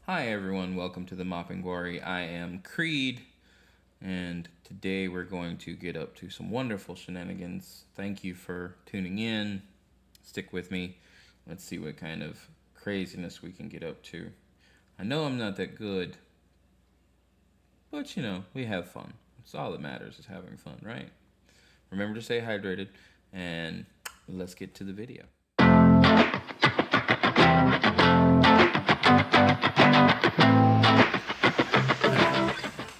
Hi everyone, welcome to the Mopping Glory. I am Creed, and today we're going to get up to some wonderful shenanigans. Thank you for tuning in. Stick with me. Let's see what kind of craziness we can get up to. I know I'm not that good, but we have fun. It's all that matters is having fun, right? Remember to stay hydrated, and let's get to the video.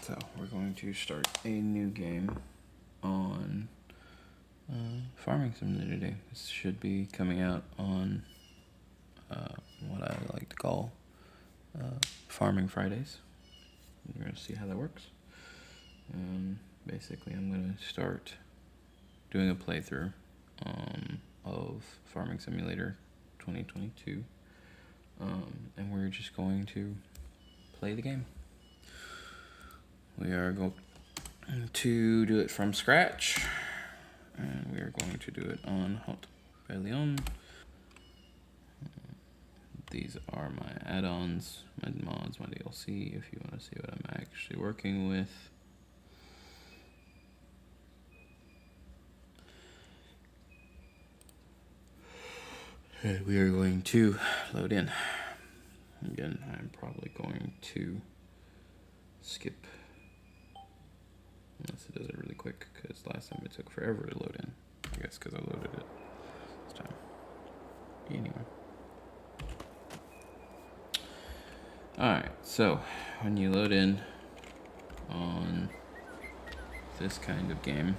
So we're going to start a new game on Farming Simulator today. This should be coming out on what I like to call Farming Fridays. We're going to see how that works. Basically, I'm going to start doing a playthrough of Farming Simulator 2022. And we're just going to play the game. We are going to do it from scratch. And we are going to do it on Hot Leon. These are my add-ons, my mods, my DLC, if you want to see what I'm actually working with. And we are going to load in. Again, I'm probably going to skip, unless it does it really quick, because last time it took forever to load in. I guess because I loaded it this time. Anyway. Alright, so when you load in on this kind of game,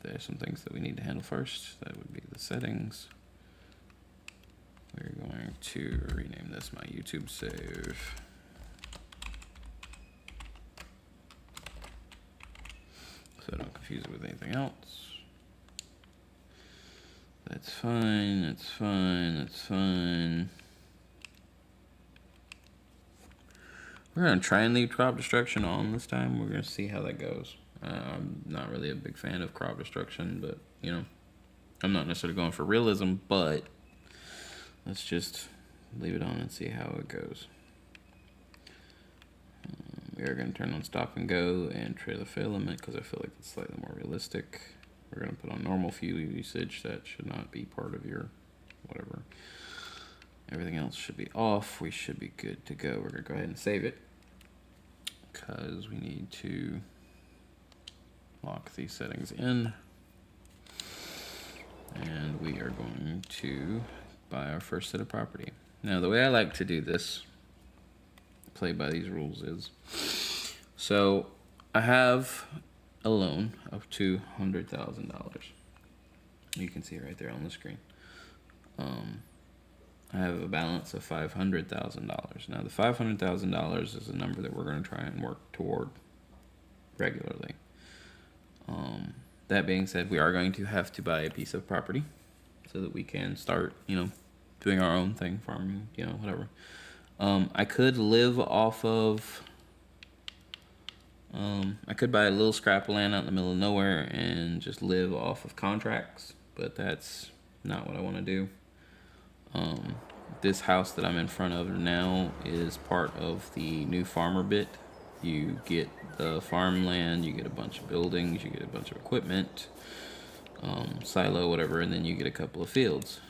there's some things that we need to handle first. That would be the settings. We're going to rename this my YouTube save. So I don't confuse it with anything else. That's fine, that's fine, that's fine. We're going to try and leave crop destruction on this time. We're going to see how that goes. I'm not really a big fan of crop destruction, but, I'm not necessarily going for realism, but let's just leave it on and see how it goes. We are going to turn on stop and go and trailer fail limit because I feel like it's slightly more realistic. We're going to put on normal fuel usage. That should not be part of your whatever. Everything else should be off. We should be good to go. We're going to go ahead and save it because we need to lock these settings in. And we are going to buy our first set of property. Now, the way I like to do this, play by these rules, is so I have a loan of $200,000. You can see it right there on the screen. I have a balance of $500,000. Now, the $500,000 is a number that we're going to try and work toward regularly. That being said, we are going to have to buy a piece of property so that we can start, doing our own thing, farming, whatever. I could live off of, I could buy a little scrap of land out in the middle of nowhere and just live off of contracts, but that's not what I want to do. This house that I'm in front of now is part of the new farmer bit. You get the farmland, you get a bunch of buildings, you get a bunch of equipment, silo, whatever, and then you get a couple of fields.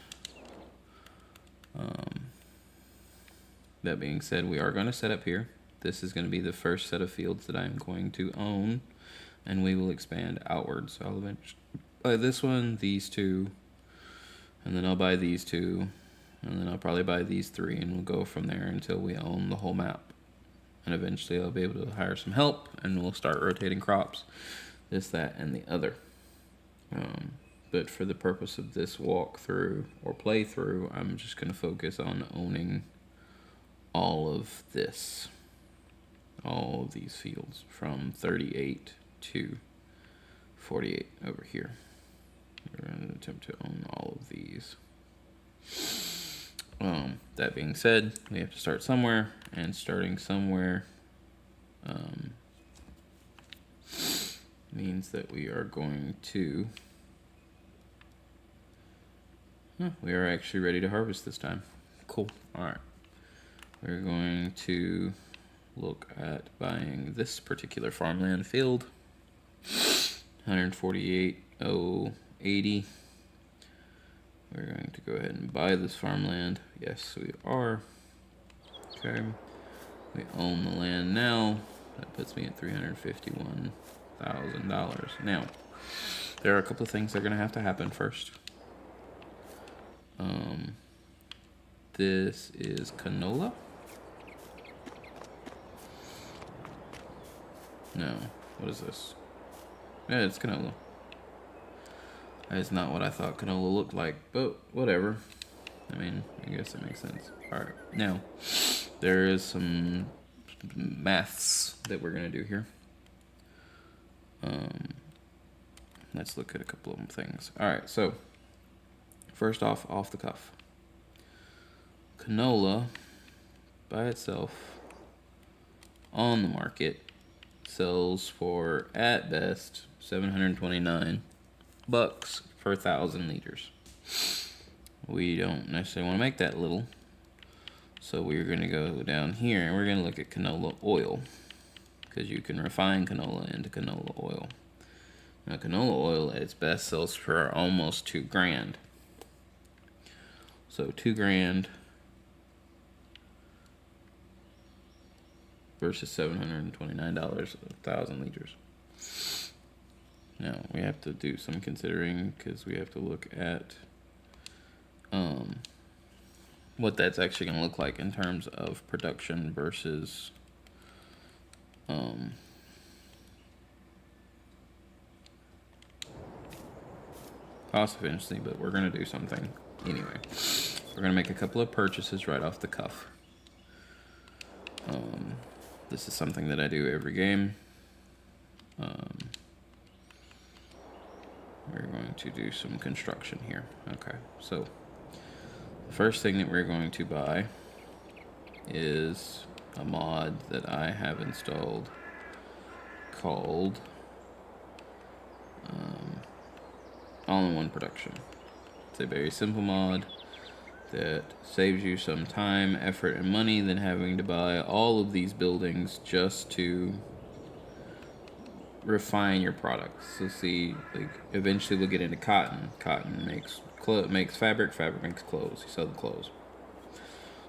That being said, we are going to set up here. This is going to be the first set of fields that I'm going to own, and we will expand outwards. So I'll eventually buy this one, these two, and then I'll buy these two, and then I'll probably buy these three, and we'll go from there until we own the whole map. And eventually I'll be able to hire some help, and we'll start rotating crops, this, that, and the other. But for the purpose of this walkthrough or playthrough, I'm just going to focus on owning all of this, all of these fields from 38 to 48 over here. We're going to attempt to own all of these. That being said, we have to start somewhere, and starting somewhere means that we are going to, we are actually ready to harvest this time. Cool. All right. We're going to look at buying this particular farmland field. 148,080. We're going to go ahead and buy this farmland. Yes, we are. Okay. We own the land now. That puts me at $351,000. Now, there are a couple of things that are going to have to happen first. This is canola. No, what is this? Yeah, it's canola. That is not what I thought canola looked like, but whatever. I mean, I guess it makes sense. All right, now there is some maths that we're gonna do here. Let's look at a couple of things. All right, so first off the cuff, canola by itself on the market sells for at best $729 per 1,000 liters. We don't necessarily want to make that little, so we're going to go down here and we're going to look at canola oil, because you can refine canola into canola oil. Now, canola oil at its best sells for almost $2,000. So $2,000 versus $729 a 1,000 liters. Now we have to do some considering, because we have to look at what that's actually going to look like in terms of production versus cost efficiency, but we're going to do something anyway. We're going to make a couple of purchases right off the cuff. This is something that I do every game. We're going to do some construction here. Okay, so the first thing that we're going to buy is a mod that I have installed called All-in-One Production. It's a very simple mod that saves you some time, effort, and money than having to buy all of these buildings just to refine your products. So see, like, eventually we'll get into cotton. Cotton makes fabric. Fabric makes clothes. You sell the clothes.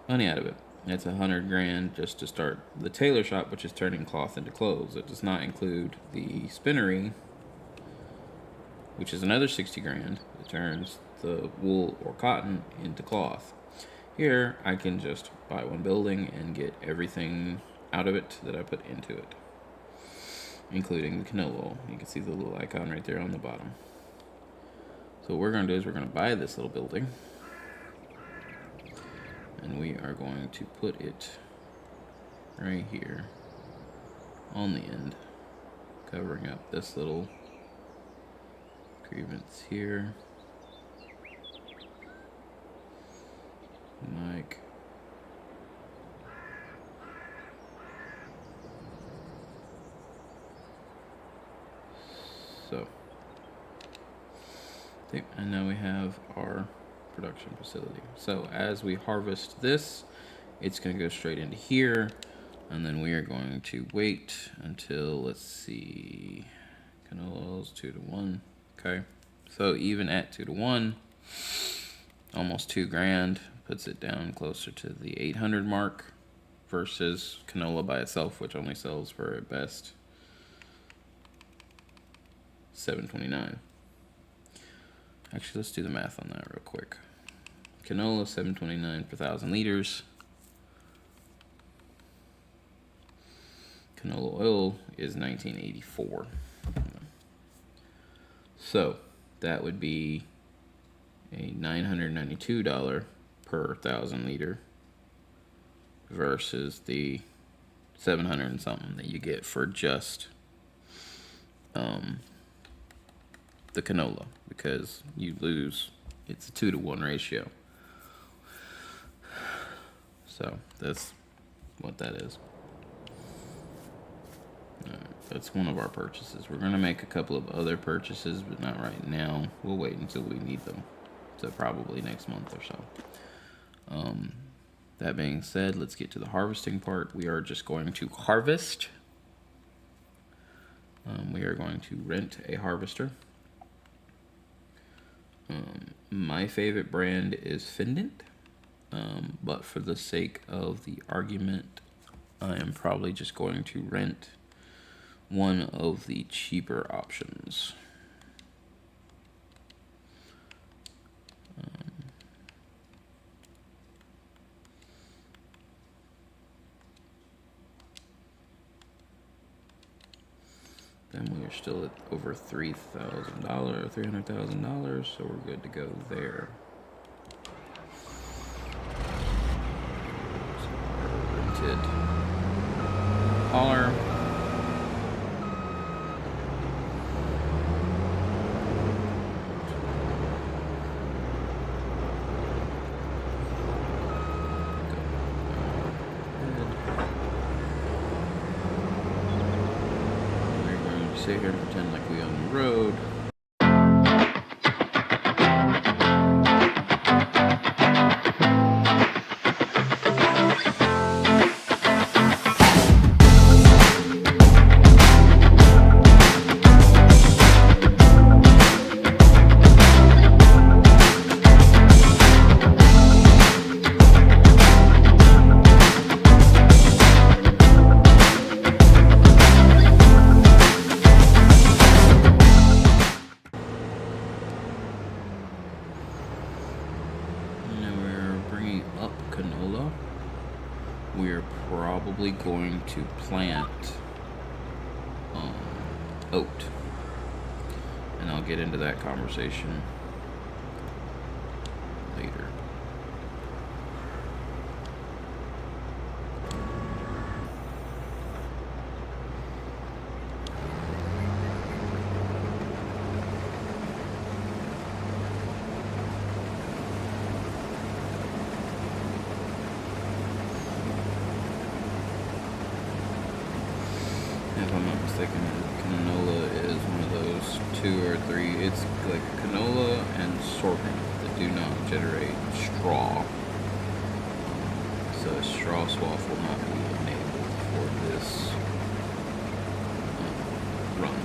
Money out of it. That's $100,000 just to start the tailor shop, which is turning cloth into clothes. It does not include the spinnery, which is another $60,000. It turns the wool or cotton into cloth. Here, I can just buy one building and get everything out of it that I put into it, including the canola oil. You can see the little icon right there on the bottom. So what we're going to do is we're going to buy this little building, and we are going to put it right here on the end, covering up this little grievance here, like so. And now we have our production facility. So as we harvest this, it's going to go straight into here, and then we are going to wait until, let's see, canola oil is 2-to-1. Okay, so even at 2-to-1, almost $2,000 puts it down closer to the 800 mark versus canola by itself, which only sells for at best $729. Actually, let's do the math on that real quick. Canola, $729 per 1,000 liters. Canola oil is $19.84. So that would be a $992 per 1,000 liter versus the 700 and something that you get for just the canola, because you lose, it's a 2-to-1 ratio. So that's what that is. That's one of our purchases. We're going to make a couple of other purchases, but not right now. We'll wait until we need them, so probably next month or so. That being said, let's get to the harvesting part. We are just going to harvest. We are going to rent a harvester. My favorite brand is Fendant, but for the sake of the argument, I am probably just going to rent one of the cheaper options. Then we are still at over $3,000, $300,000, so we're good to go there. Rented hauler. Sit here and pretend like we own the road. Canola. We're probably going to plant oat, and I'll get into that conversation later. If I'm not mistaken, canola is one of those 2 or 3. It's like canola and sorghum that do not generate straw. So straw swath will not be enabled for this run.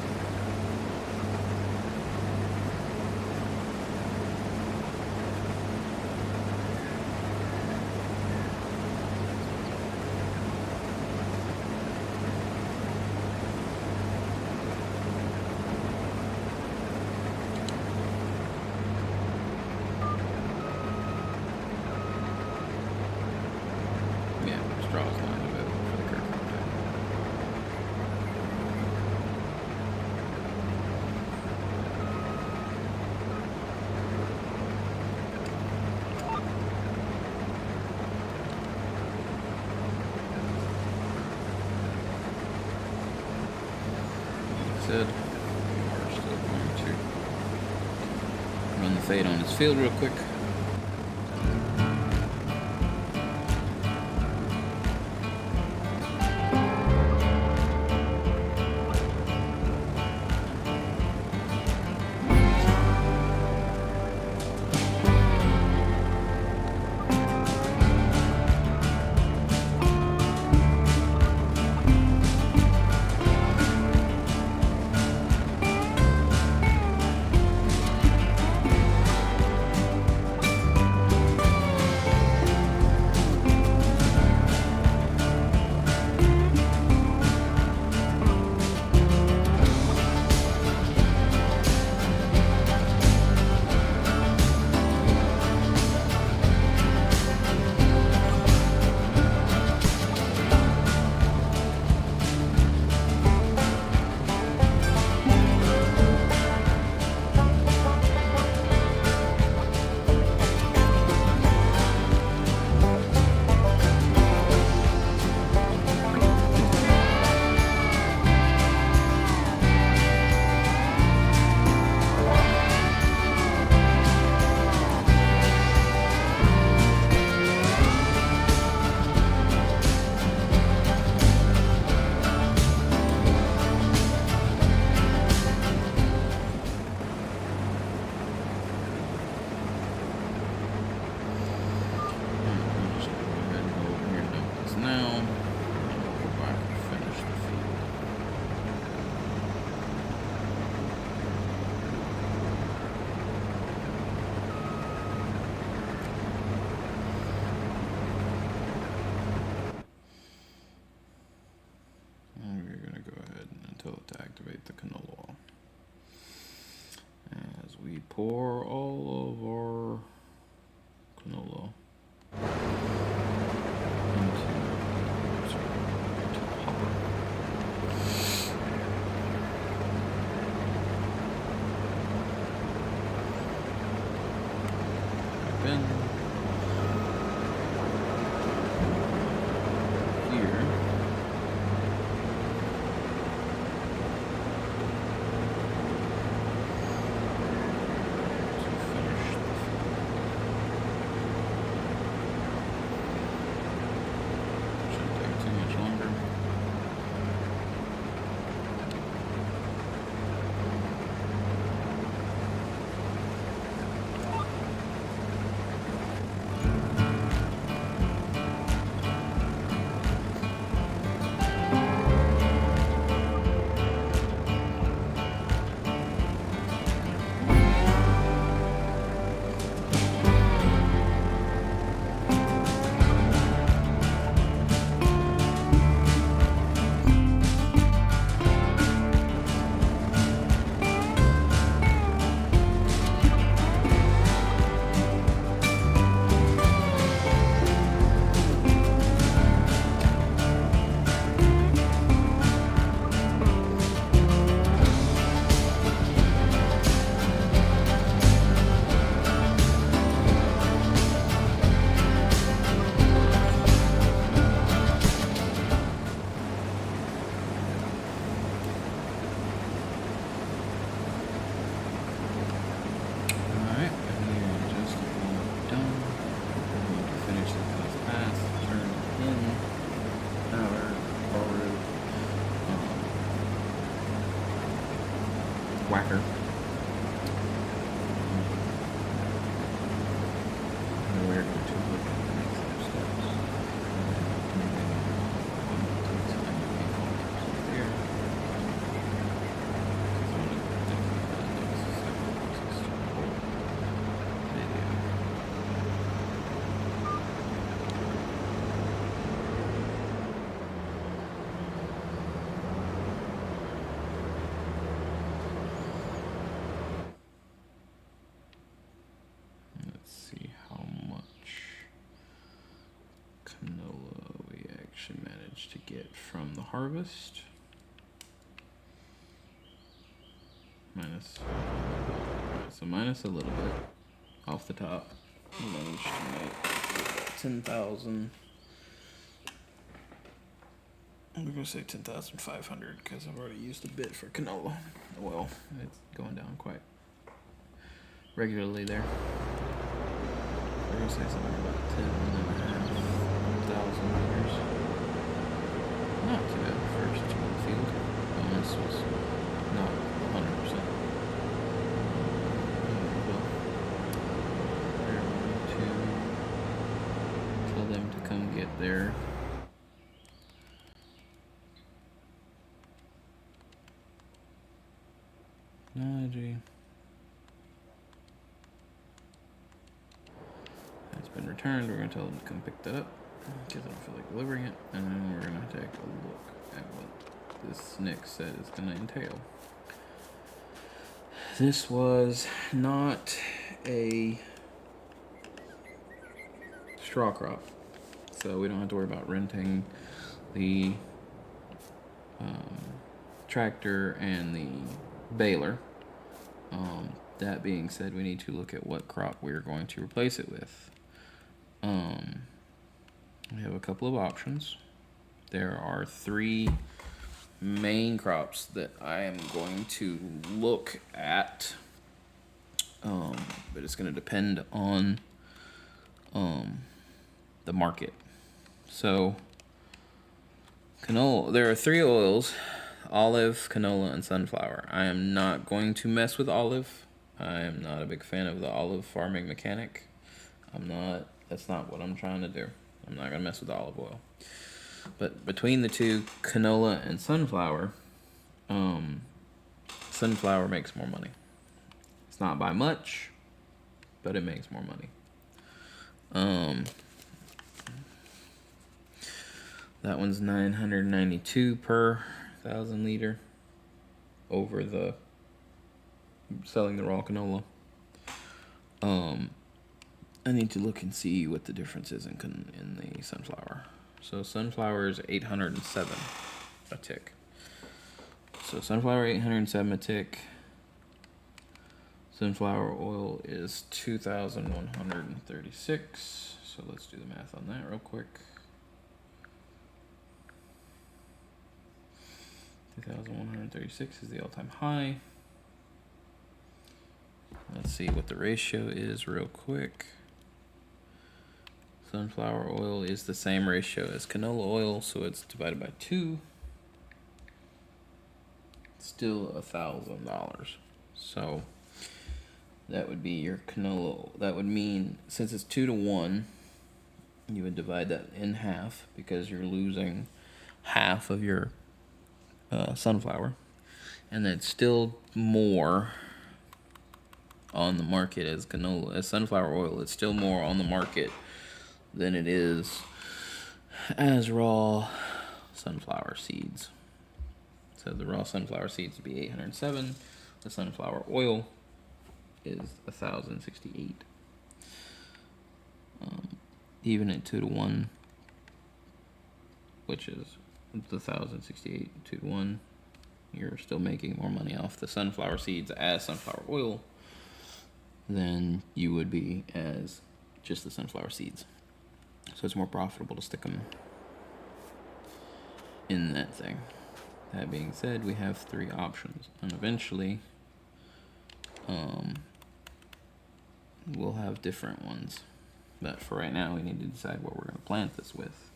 Straws not available for the current update. Like I said, we are still going to run the fade on his field real quick. to activate the canola oil. As we pour all of our canola into hopper. Then here. Whacker. We're going to look at the next steps. Let's see how much canola we actually managed to get from the harvest. Minus a little bit off the top. We managed to make 10,000. I'm gonna say 10,500 because I've already used a bit for canola oil. It's going down quite regularly there. We're gonna say something about 10,500 liters. Not too bad for first to the field. Bonus was not 100%. We're going to tell them to come get their technology. It's been returned. We're going to tell them to come pick that up because I don't feel like delivering it. And then we're going to take a look at what this next set is going to entail. This was not a straw crop, so we don't have to worry about renting the tractor and the baler. That being said, we need to look at what crop we're going to replace it with. We have a couple of options. There are 3 main crops that I am going to look at, but it's going to depend on the market. So canola, there are 3 oils: olive, canola, and sunflower. I am not going to mess with olive. I am not a big fan of the olive farming mechanic. That's not what I'm trying to do. I'm not going to mess with olive oil. But between the 2, canola and sunflower, sunflower makes more money. It's not by much, but it makes more money. That one's 992 per 1,000 liter. over the selling the raw canola. I need to look and see what the difference is in the sunflower. So sunflower is 807 a tick. So sunflower 807 a tick. Sunflower oil is 2,136. So let's do the math on that real quick. 2,136 is the all-time high. Let's see what the ratio is real quick. Sunflower oil is the same ratio as canola oil, so it's divided by 2. Still $1,000. So that would be your canola. That would mean, since it's 2 to 1, you would divide that in half because you're losing half of your sunflower, and it's still more on the market as sunflower oil. It's still more on the market than it is as raw sunflower seeds. So the raw sunflower seeds would be 807. The sunflower oil is 1,068. Even at 2 to 1, which is the 1,068 2 to 1, you're still making more money off the sunflower seeds as sunflower oil than you would be as just the sunflower seeds. So it's more profitable to stick them in that thing. That being said, we have 3 options, and eventually we'll have different ones. But for right now, we need to decide what we're going to plant this with.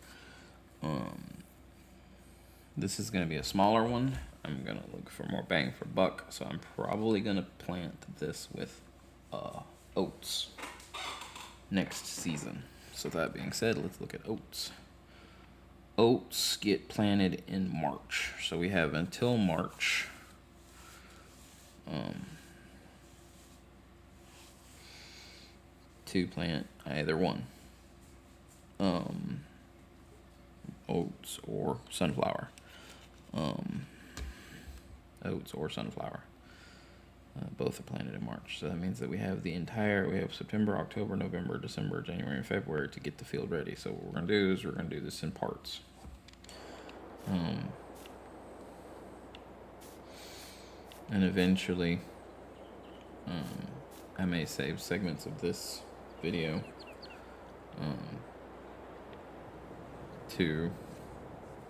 This is going to be a smaller one. I'm going to look for more bang for buck, so I'm probably going to plant this with oats next season. So that being said, let's look at oats. Oats get planted in March, so we have until March to plant either one, oats or sunflower. Oats or sunflower. Both are planted in March, so that means that we have September, October, November, December, January, and February to get the field ready. So what we're going to do is we're going to do this in parts. And eventually, I may save segments of this video to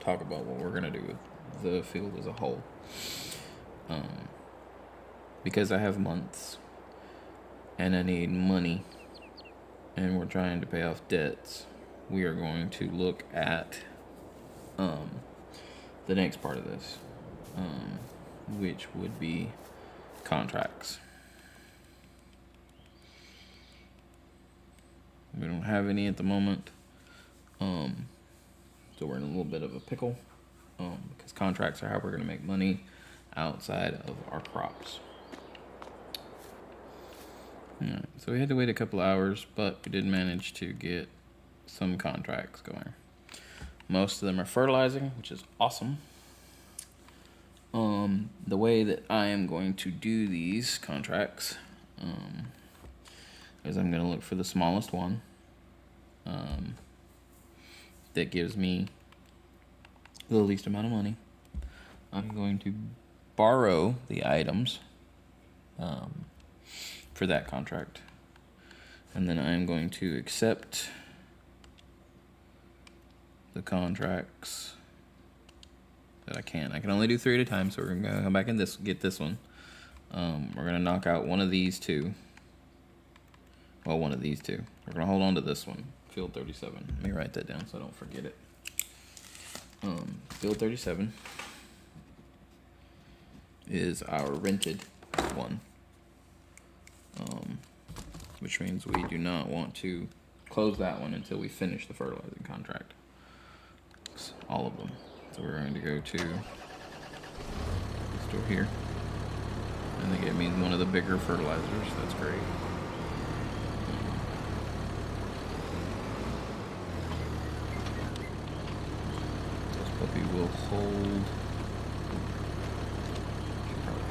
talk about what we're going to do with the field as a whole. Because I have months and I need money and we're trying to pay off debts, we are going to look at the next part of this, which would be contracts. We don't have any at the moment, so we're in a little bit of a pickle, because contracts are how we're going to make money outside of our crops. Alright, so we had to wait a couple hours, but we did manage to get some contracts going. Most of them are fertilizing, which is awesome. The way that I am going to do these contracts is I'm going to look for the smallest one that gives me the least amount of money. I'm going to borrow the items for that contract, and then I'm going to accept the contracts that I can. I can only do 3 at a time, so we're going to come back and get this one. We're going to knock out one of these two. Well, one of these two. We're going to hold on to this one, Field 37. Let me write that down so I don't forget it. Field 37 is our rented one, which means we do not want to close that one until we finish the fertilizing contract. All of them. So we're going to go to the store here, and they gave me one of the bigger fertilizers. That's great. This puppy will hold. Should probably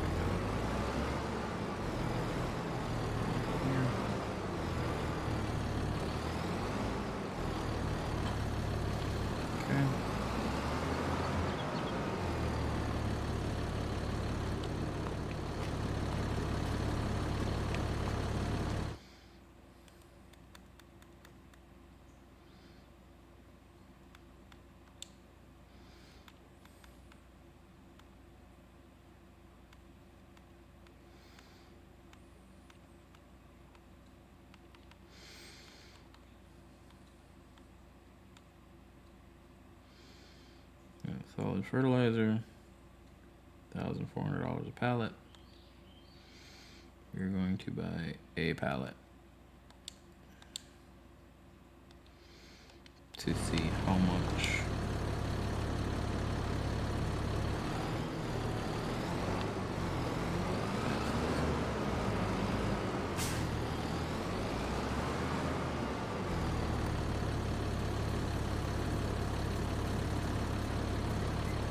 Solid fertilizer, $1,400 a pallet. You're going to buy a pallet to see how much.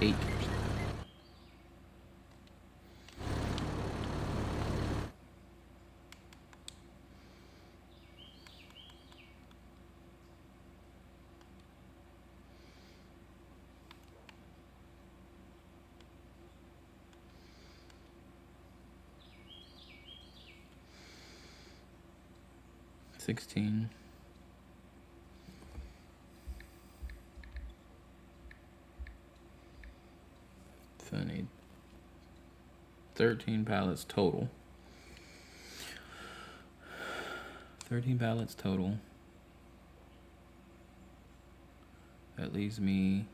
Acres. $16. So I need 13 pallets total. 13 pallets total. That leaves me.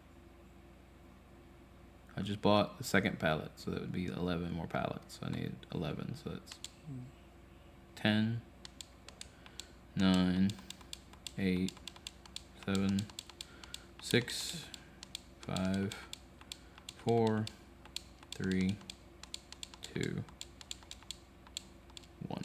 I just bought the second pallet, so that would be 11 more pallets. So I need 11, so that's 10, 9, 8, 7, 6, 5, 4, 3, 2, 1.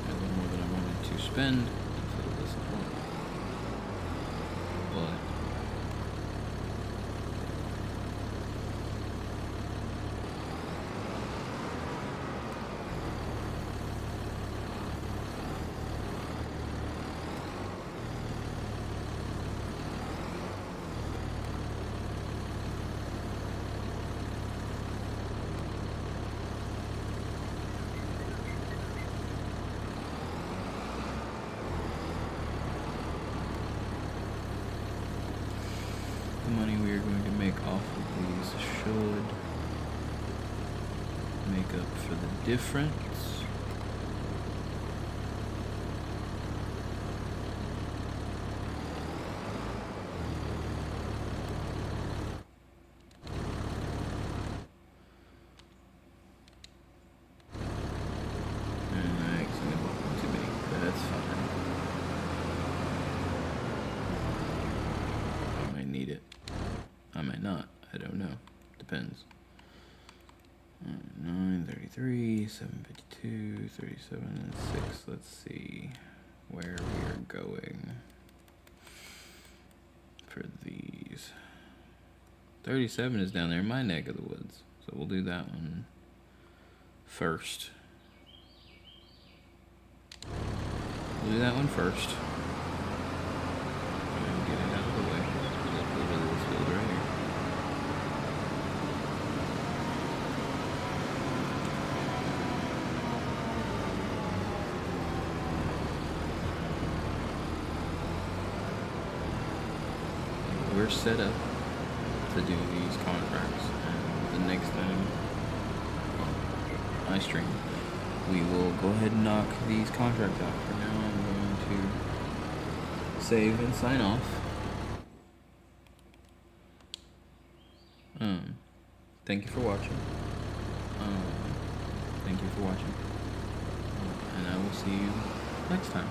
A little more than I wanted to spend. It's a little disappointing. But the money we are going to make off of these should make up for the difference. And I accidentally bought one too many, but that's fine. I might need it. I might not. I don't know. Depends. 933, 752, 37, and 6. Let's see where we are going for these. 37 is down there in my neck of the woods, so we'll do that one first. We'll do that one first. And get it out of the way. Let's go to this field right here. We're set up to do these contracts, and the next time I stream, we will go ahead and knock these contracts out. For now, I'm going to save and sign off. Thank you for watching. And I will see you next time.